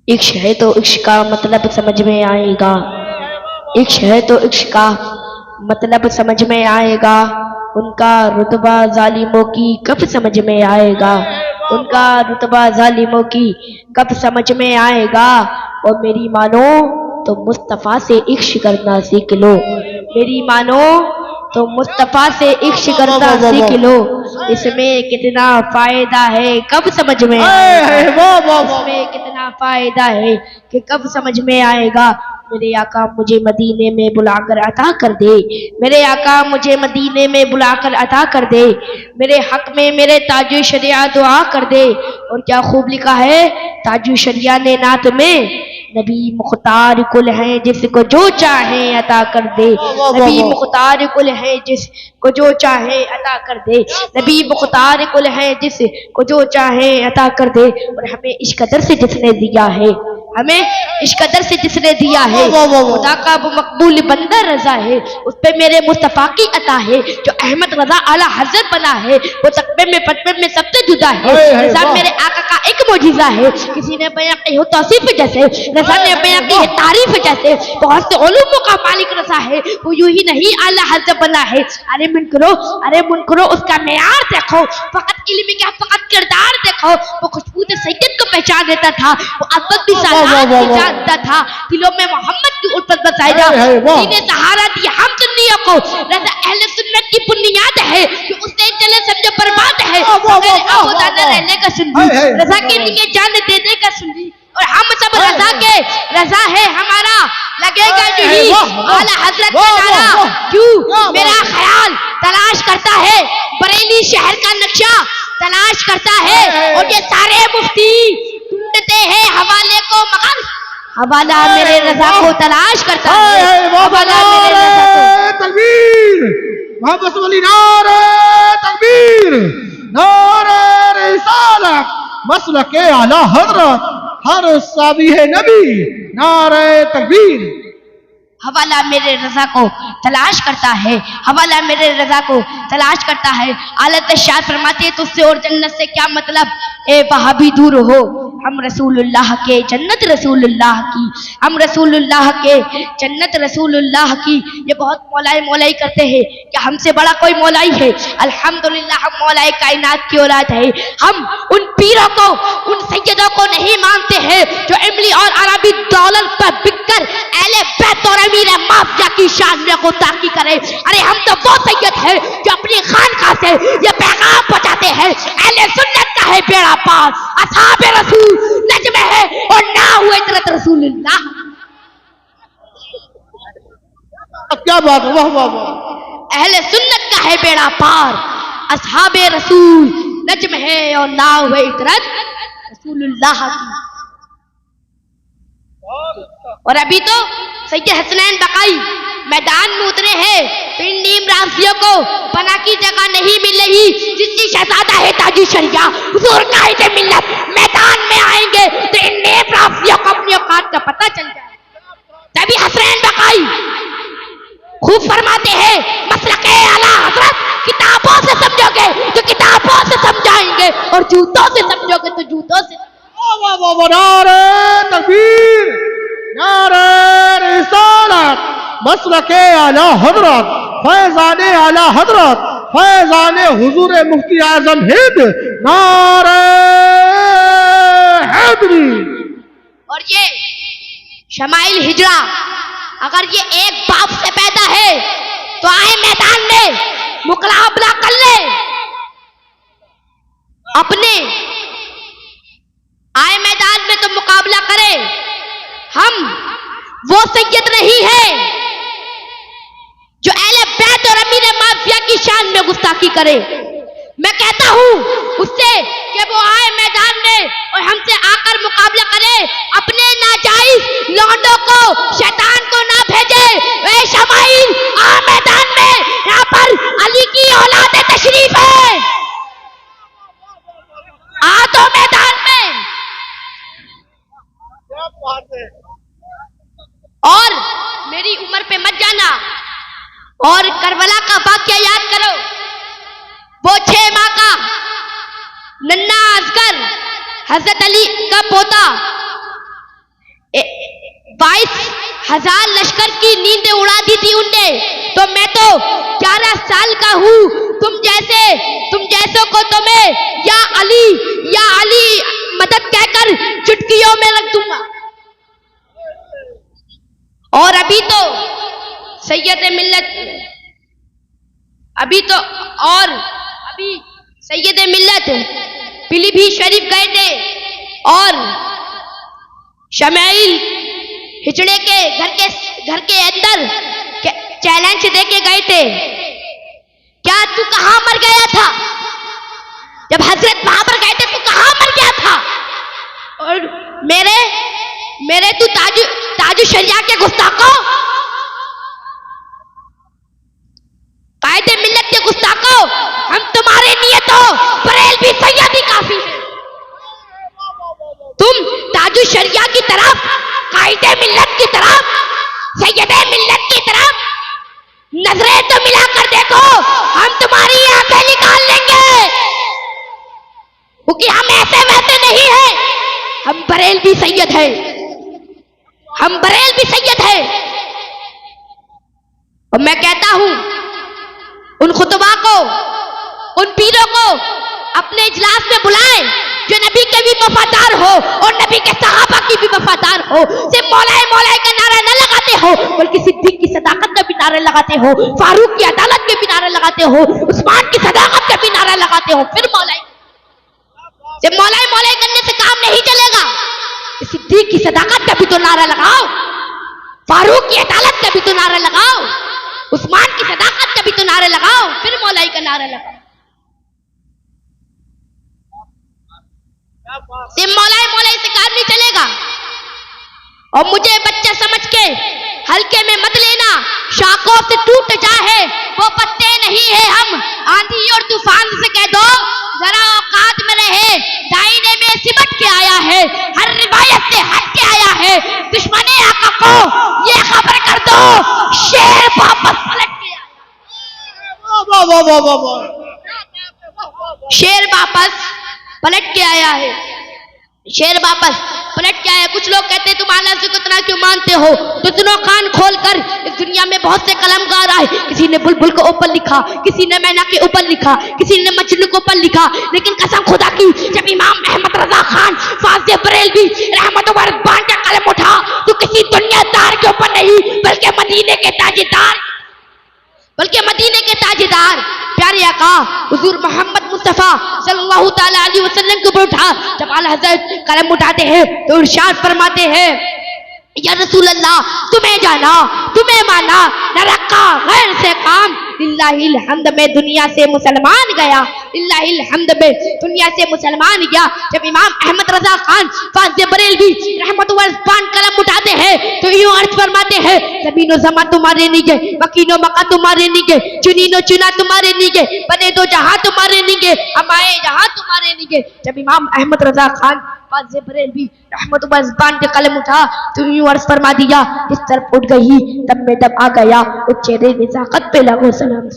इश्क है तो इश्क का मतलब समझ में आएगा। इश्क है तो इश्क का मतलब समझ में आएगा। उनका रुतबा जालिमों की कब समझ में आएगा। उनका रुतबा जालिमों की कब समझ में आएगा। और मेरी मानो तो मुस्तफ़ा से इश्क करना सीख लो। मेरी मानो तो मुस्तफ़ा से इश्क करना सीख लो। इसमें कितना फायदा है कब समझ में आएगा। इसमें कितना फायदा है कि कब समझ में आएगा। मेरे आका मुझे मदीने में बुलाकर अता कर दे। मेरे आका मुझे मदीने में बुलाकर अता कर दे। मेरे हक में मेरे ताजु शरिया दुआ कर दे। और क्या खूब लिखा है ताजु शरिया ने नात में, नबी मुख्तार कुल है जिसको जो चाहे अता कर दे। नबी मुख्तार कुल है जिसको जो चाहे अता कर दे। नबी मुख्तार कुल है जिसको जो चाहे अता कर दे। और हमें इस कदर से जिसने दिया है, हमें इस कदर से जिसने दिया है, खुदा का वो मकबूल बंदा रजा है। उस पे मेरे मुस्तफा की अता है। जो अहमद रजा आला हजरत बना है वो तकबे में पतबे में सबसे जुदा है। रजा मेरे आका का एक मौजिजा है। किसी ने बयां की हो तौसीफ जैसे, रजा ने बयां की है तारीफ जैसे। बहुत से उलूमों का मालिक रजा है, वो यूं ही नहीं आला हजरत बना है। अरे मुन करो उसका मेयार देखो। फकत इल्म क्या फकत किरदार देखो। वो खुशबू से सैयद को पहचान देता था। वो अब्बत भी जानता था। दिलों में मोहम्मद की उल्फत बसाएगा। सीने सहारा दिया हम सुन्नियों को। रज़ा अहले सुन्नत की बुनियाद है। जो उससे चले समझो बर्बाद है। अबूदाना रहने का सुन्नी, रज़ा के लिए जान देने का सुन्नी। और हम सब रज़ा के, रज़ा है हमारा लगेगा जो ही आला हजरत का नारा। क्यों मेरा ख्याल तलाश करता है बरेली शहर का नक्शा तलाश करता है। और ये सारे मुफ्ती ढूंढते हैं हवाले को, मगर हवाला मेरे रज़ा को तलाश करता है। हवाला मेरे रज़ा को। तकबीर मोहम्मद अली नारे तकबीर नारे रिसालत मसलक आला हजरत हर साबी है नबी नारे तकबीर। हवाला मेरे रज़ा को तलाश करता है। हवाला मेरे रज़ा को तलाश करता है। आलत शाह फरमाते हैं तुझसे और जन्नत से क्या मतलब, ए वहाँ भी दूर हो। हम रसूलुल्लाह के जन्नत रसूलुल्लाह की, हम रसूलुल्लाह के जन्नत रसूलुल्लाह की। ये बहुत मौलाई करते हैं कि हमसे बड़ा कोई मौलाई है। अल्हम्दुलिल्लाह हम मौलाई कायनात की औलाद है। हम उन पीरों को, उन सैयदों को नहीं मानते हैं जो इमली और अरबी दौलत पर बिककर अहले बैत और अमीर माफिया की शान में गुस्ताखी करे। अरे हम तो वो सैयद है जो अपनी खानकाह से ये पैगाम पहुंचाते हैं, अहले सुन्नत का है बेड़ा पार, असहाबे रसूल नज्म है और ना हुए तरत रसूलुल्लाह। क्या बात, वाह वाह वाह। अहले सुन्नत का है बेड़ा पार, असहाबे रसूल नज्म है और ना हुए तरत रसूलुल्लाह की। और अभी तो सैयद हसनैन बकाई मैदान में उतरे हैं तो इन नीम राफियों को पना की जगह नहीं मिल रही। जिसकी शहजादा है ताजु शरिया हुजूर कायद मिल्लत मैदान में आएंगे तो इन नीम राफियों को अपनी औकात का पता चल जाएगा। तभी हसनैन बकाई खूब फरमाते हैं मसलक आला हजरत किताबों से समझोगे तो किताबों से समझाएंगे और जूतों से समझोगे तो जूतों से। नारे तकबीर नारे रिसालत मसलक आला हजरत फैजाने आला हजरत फैजाने हुजूर मुफ्ती आजम हिंद नारे हैदरी। और ये शमाइल हिजरा अगर ये एक बाप से पैदा है तो आए मैदान में मुकाबला कर ले अपने, आए मैदान में तो मुकाबला करे। हम वो सैयद नहीं है जो अहले बैत और अमीर माफिया की शान में गुस्ताखी करे। मैं कहता हूं उससे कि वो आए मैदान में और हमसे आकर मुकाबला करे। अपने नाजायज लौंडों को, शैतान को ना भेजे। वे शमाइल आ मैदान में, यहाँ पर अली की औलाद तशरीफ है। आ तो मैदान में। और मेरी उम्र पे मत जाना और करबला का वाकया याद करो। वो 6 माह का नन्ना असगर हजरत अली का पोता 1000 लश्कर की नींदें उड़ा दी थी उनने, तो मैं तो 11 साल का हूँ। तुम जैसों को तो मैं या अली मदद कहकर चुटकियों में रख दूंगा। और अभी सैयद मिल्लत पीलीभीत शरीफ गए थे और शमाइल हिजड़े के घर के अंदर चैलेंज देके गए थे। क्या तू कहां मर गया था? जब हजरत वहां पर गए थे तू कहां मर गया था? और मेरे तू ताजु शरिया के गुस्ताखों, कायदे मिल्लत के गुस्ताखों, हम तुम्हारे लिए तो बरेलवी सैयदी काफी है। तुम ताजु शरिया की तरफ, कायदे मिल्लत की तरफ, सैयदे मिल्लत की तरफ नजरें तो मिलाकर देखो, हम तुम्हारी आंखें निकाल लेंगे, क्योंकि हम ऐसे वैसे नहीं है। हम बरेलवी सैयद है, हम बरेलवी सैयद है। और मैं कहता हूं उन खुतबा को, उन पीरों को अपने इजलास में बुलाएं जो नबी के भी वफादार हो और नबी के सहाबा की भी वफादार हो। सिर्फ मौलाए का नारा न लगाते हो, बल्कि सिद्दीक की सदाकत का भी नारा लगाते हो, फारूक की अदालत के भी नारा लगाते हो, उस्मान की सदाकत का भी नारा लगाते हो। फिर सिर्फ मौलाए करने से काम नहीं चलेगा। सिद्दीक की सदाकत का भी तो नारा लगाओ, फारूक की अदालत का भी तो नारा लगाओ, उस्मान की सदाकत का भी तो नारा लगाओ, फिर मौलाई का नारा लगाओ। सिर्फ मौलाई से काम नहीं चलेगा। और मुझे बच्चा समझ के हल्के में मत लेना, शाखों से टूट जाए वो पत्ते नहीं है हम। आंधी और तूफान से कह दो जरा औकात में रहे, दायरे में सिमट के आया है, हर रिवायत से हट के आया है। दुश्मने आका को ये खबर कर दो, शेर वापस पलट के शेर वापस पलट के आया है, शेर वापस पलट के आया। कुछ लोग कहते हैं तुम आला से कितना क्यों मानते हो, तो सुनो कान खोलकर, इस दुनिया में बहुत से कलमकार आए। किसी ने बुलबुल को ऊपर लिखा, किसी ने मैना के ऊपर लिखा, किसी ने मजनू के ऊपर लिखा, लेकिन कसम खुदा की जब इमाम अहमद रजा खान फाज़े बरेलवी रहमत व रिज़वान का कलम उठा तो किसी दुनियादार के ऊपर नहीं, बल्कि मदीने के ताजदार प्यारे आका हुजूर मोहम्मद मुस्तफा सल्लल्लाहु ताला अलैहि वसल्लम के ऊपर उठा। जब आला हज़रत कलम उठाते हैं तो इरशाद फरमाते हैं, या रसूल अल्लाह तुम्हें जाना, तुम्हें माना, न रखा गैर से काम, लिल्लाहिल हम्द में दुनिया से मुसलमान गया, लिल्लाहिल हम्द में दुनिया से मुसलमान गया। जब इमाम अहमद रजा खान फाज़े बरेलवी रहमत व रिज़वान कलम उठाते हैं तो यूं अर्ज फरमाते हैं, ज़मीनो ज़मा तुम्हारे नीचे, मकीनो मका तुम्हारे नीचे, चुनीनो चुना तुम्हारे नीचे, बने दो जहां तुम्हारे नीचे, हमारे जहां तुम्हारे नीचे। जब इमाम अहमद रजा खान फाज़े बरेलवी रहमत व रिज़वान के कलम उठा तो यूं अर्ज फरमा दिया, इस तरफ उठ गई तब मैं तब आ गया, उस चेहरे निज़ाकत पे लगो सलाम।